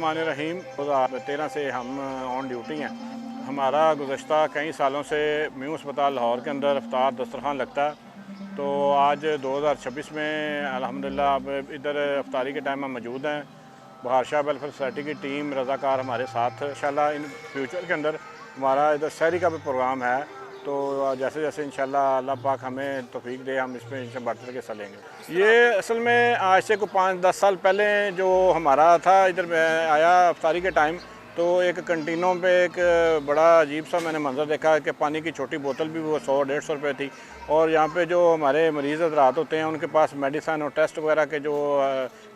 बिस्मिल्लाहिर्रहमानिर्रहीम। 2013 से हम ऑन ड्यूटी हैं। हमारा गुज़श्ता कई सालों से म्यू अस्पताल लाहौर के अंदर इफ्तार दस्तरखान लगता है। तो आज 2026 में अल्हम्दुलिल्लाह अब इधर इफ्तारी के टाइम हम मौजूद हैं। बहार शाह वेलफेयर सोसाइटी की टीम रज़ाकार हमारे साथ। इंशाल्लाह इन फ्यूचर के अंदर हमारा इधर शहरी का भी प्रोग्राम है। तो जैसे जैसे इंशाल्लाह अल्लाह पाक हमें तौफीक दे, हम इसमें इनसे बढ़ चढ़ के हिस्सा लेंगे। ये असल में आज से कोई 5-10 साल पहले जो हमारा था, इधर मैं आया इफ्तारी के टाइम, तो एक कंटीनों पे एक बड़ा अजीब सा मैंने मंजर देखा कि पानी की छोटी बोतल भी वो 100-150 रुपये थी। और यहाँ पे जो हमारे मरीज़ हज़रात होते हैं उनके पास मेडिसन और टेस्ट वगैरह के जो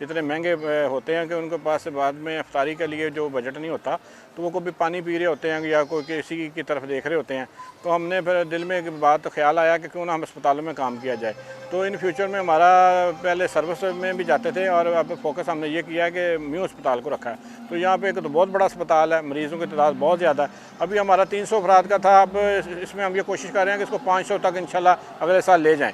इतने महंगे होते हैं कि उनके पास बाद में इफ्तारी के लिए जो बजट नहीं होता, तो वो कभी पानी पी रहे होते हैं या कोई किसी की तरफ देख रहे होते हैं। तो हमने फिर दिल में एक बात ख्याल आया कि क्यों ना हम अस्पतालों में काम किया जाए। तो इन फ्यूचर में हमारा पहले सर्विस में भी जाते थे और अब फोकस हमने ये किया है कि म्यू अस्पताल को रखा है। तो यहाँ पे एक तो बहुत बड़ा अस्पताल है, मरीज़ों की तादाद बहुत ज़्यादा है। अभी हमारा 300 अफराद का था, अब इसमें हम ये कोशिश कर रहे हैं कि इसको 500 तक इंशाल्लाह अगले साल ले जाएँ।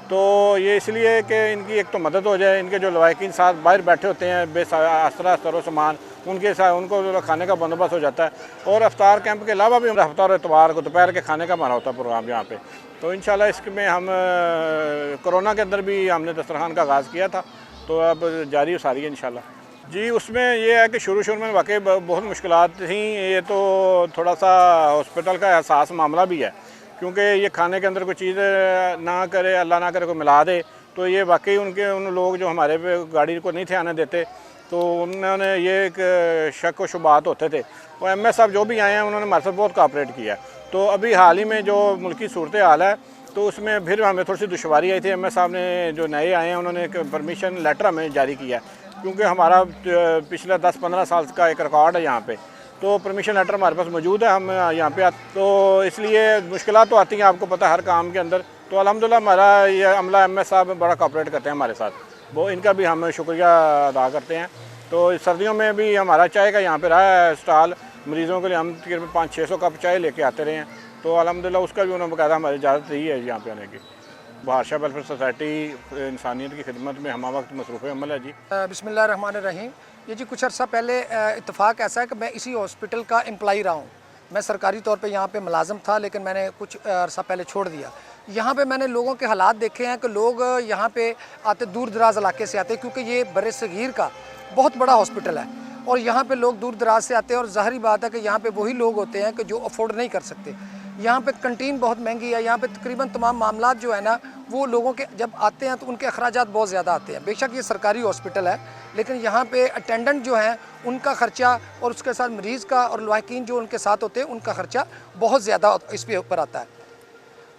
तो ये इसलिए कि इनकी एक तो मदद हो जाए, इनके जो लवाकिन साथ बाहर बैठे होते हैं बेआसरा सरो सामान, उनके साथ उनको खाने का बंदोबस्त हो जाता है। और अफ्तार कैंप के अलावा भी हफ्ता और इतवार को दोपहर के खाने का हमारा होता है प्रोग्राम यहाँ पे। तो इंशाल्लाह इसमें हम कोरोना के अंदर भी हमने दस्तरखान का आगाज़ किया था, तो अब जारी सारी है इंशाल्लाह। जी, उसमें यह है कि शुरू में वाकई बहुत मुश्किलात थी। ये तो थोड़ा सा हॉस्पिटल का एहसास मामला भी है, क्योंकि ये खाने के अंदर कोई चीज़ ना करे, अल्लाह ना करे कोई मिला दे, तो ये वाकई उन लोग जो हमारे पे गाड़ी को नहीं थे आने देते, तो उन्होंने ये एक शक व शुबात होते थे। और एमएस साहब जो भी आए हैं उन्होंने हमारे साथ बहुत कोऑपरेट किया है। तो अभी हाल ही में जो मुल्की सूरत हाल है, तो उसमें फिर हमें थोड़ी सी दुश्वारी आई थी। एमएस साहब ने जो नए आए हैं उन्होंने एक परमिशन लेटर हमें जारी किया, क्योंकि हमारा पिछले 10-15 साल का एक रिकॉर्ड है यहाँ पे। तो परमिशन लेटर हमारे पास मौजूद है, हम यहाँ पे तो इसलिए मुश्किलात तो आती हैं, आपको पता है हर काम के अंदर। तो अल्हम्दुलिल्लाह हमारा ये अमला एमएस साहब बड़ा कोऑपरेट करते हैं हमारे साथ, वो इनका भी हम शुक्रिया अदा करते हैं। तो सर्दियों में भी हमारा चाय का यहाँ पे रहा है स्टॉल, मरीज़ों के लिए हम तकरीबन 500-600 कप चाय लेके आते रहे हैं। तो अल्हम्दुलिल्लाह उसका भी उन्होंने बकायदा हमारी इजाज़त रही है यहाँ पे आने की। बहार शाह वेलफेयर सोसाइटी इंसानियत की खिदमत में हम वक्त मसरूफ़ अमल है जी। बिस्मिल्लाहिर्रहमानिर्रहीम। ये जी कुछ अर्सा पहले इत्तेफाक ऐसा है कि मैं इसी हॉस्पिटल का एम्प्लॉई रहा हूँ। मैं सरकारी तौर पे यहाँ पे मुलाजिम था, लेकिन मैंने कुछ अर्सा पहले छोड़ दिया। यहाँ पे मैंने लोगों के हालात देखे हैं कि लोग यहाँ पे आते, दूर दराज इलाके से आते, क्योंकि ये बरे सगीर का बहुत बड़ा हॉस्पिटल है और यहाँ पे लोग दूर दराज से आते हैं। और ज़ाहिरी बात है कि यहाँ पे वही लोग होते हैं कि जो अफोर्ड नहीं कर सकते। यहाँ पे कंटीन बहुत महंगी है। यहाँ पे तकरीबन तमाम मामलात जो है ना, वो लोगों के जब आते हैं तो उनके अखराजात बहुत ज़्यादा आते हैं। बेशक ये सरकारी हॉस्पिटल है, लेकिन यहाँ पे अटेंडेंट जो हैं उनका ख़र्चा और उसके साथ मरीज़ का और लवाकिन जो उनके साथ होते हैं उनका ख़र्चा बहुत ज़्यादा इस पे ऊपर आता है।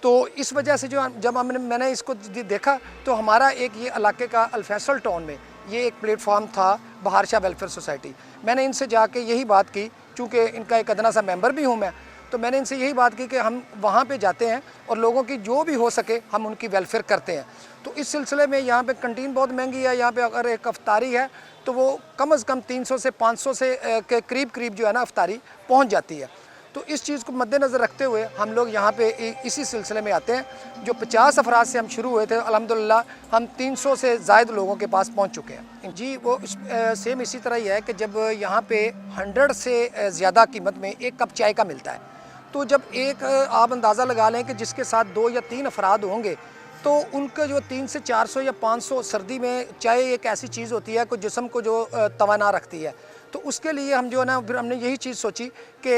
तो इस वजह से जो जब मैंने इसको देखा, तो हमारा एक ये इलाके का अल-फैसल टाउन में ये एक प्लेटफॉर्म था बहार शाह वेलफेयर सोसाइटी। मैंने इनसे जाके यही बात की, चूँकि इनका एक अदना सा मेंबर भी हूँ मैं, तो मैंने इनसे यही बात की कि हम वहाँ पे जाते हैं और लोगों की जो भी हो सके हम उनकी वेलफेयर करते हैं। तो इस सिलसिले में यहाँ पे कंटीन बहुत महंगी है। यहाँ पे अगर एक अफ्तारी है तो वो कम से कम 300 से 500 से के करीब जो है ना अफ्तारी पहुँच जाती है। तो इस चीज़ को मद्देनज़र रखते हुए हम लोग यहाँ पे इसी सिलसिले में आते हैं। जो 50 अफराद से हम शुरू हुए थे, अल्हम्दुलिल्लाह हम 300 से ज़ायद लोगों के पास पहुँच चुके हैं जी। वो सेम इसी तरह ही है कि जब यहाँ पे 100 से ज़्यादा कीमत में एक कप चाय का मिलता है, तो जब एक आप अंदाज़ा लगा लें कि जिसके साथ 2 या 3 अफराद होंगे, तो उनका जो 300 से 400 या 500 सर्दी में चाय एक ऐसी चीज़ होती है कि जिस्म को जो तवाना रखती है। तो उसके लिए हम जो है ना, फिर हमने यही चीज़ सोची कि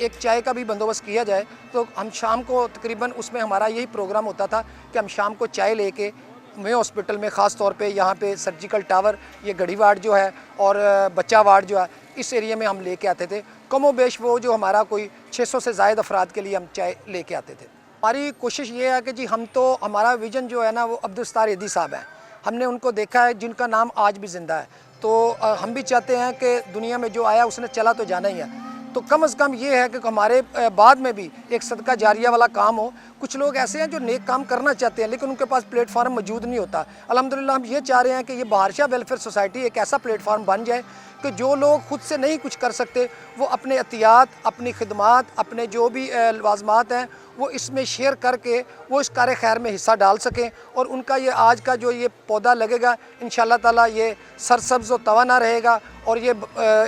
एक चाय का भी बंदोबस्त किया जाए। तो हम शाम को तकरीबन उसमें हमारा यही प्रोग्राम होता था कि हम शाम को चाय लेके मेयो हॉस्पिटल में ख़ास तौर पे यहाँ पे सर्जिकल टावर, ये घड़ी वार्ड जो है और बच्चा वार्ड जो है, इस एरिया में हम लेके आते थे। कमो बेश वो जो हमारा कोई 600 से ज़ायद अफराद के लिए हम चाय लेके आते थे। हमारी कोशिश ये है कि जी हम तो, हमारा विज़न जो है ना वो अब्दुल एदी साहब हैं। हमने उनको देखा है, जिनका नाम आज भी ज़िंदा है। तो हम भी चाहते हैं कि दुनिया में जो आया उसने चला तो जाना ही है। तो तो कम से कम ये है कि हमारे बाद में भी एक सदका जारिया वाला काम हो। कुछ लोग ऐसे हैं जो नेक काम करना चाहते हैं लेकिन उनके पास प्लेटफार्म मौजूद नहीं होता। अल्हम्दुलिल्लाह हम ये चाह रहे हैं कि ये बादशाह वेलफेयर सोसाइटी एक ऐसा प्लेटफार्म बन जाए कि जो लोग खुद से नहीं कुछ कर सकते वो अपने एहतियात, अपनी खिदमात, अपने जो भी लवाजमात हैं वो इसमें शेयर करके वो इस कार्य खैर में हिस्सा डाल सकें। और उनका ये आज का जो ये पौधा लगेगा इंशाअल्लाह ताला ये सरसब्ज़ व तवाना रहेगा और ये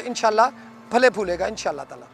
इंशाअल्लाह फले फूलेगा इंशाअल्लाह ताला।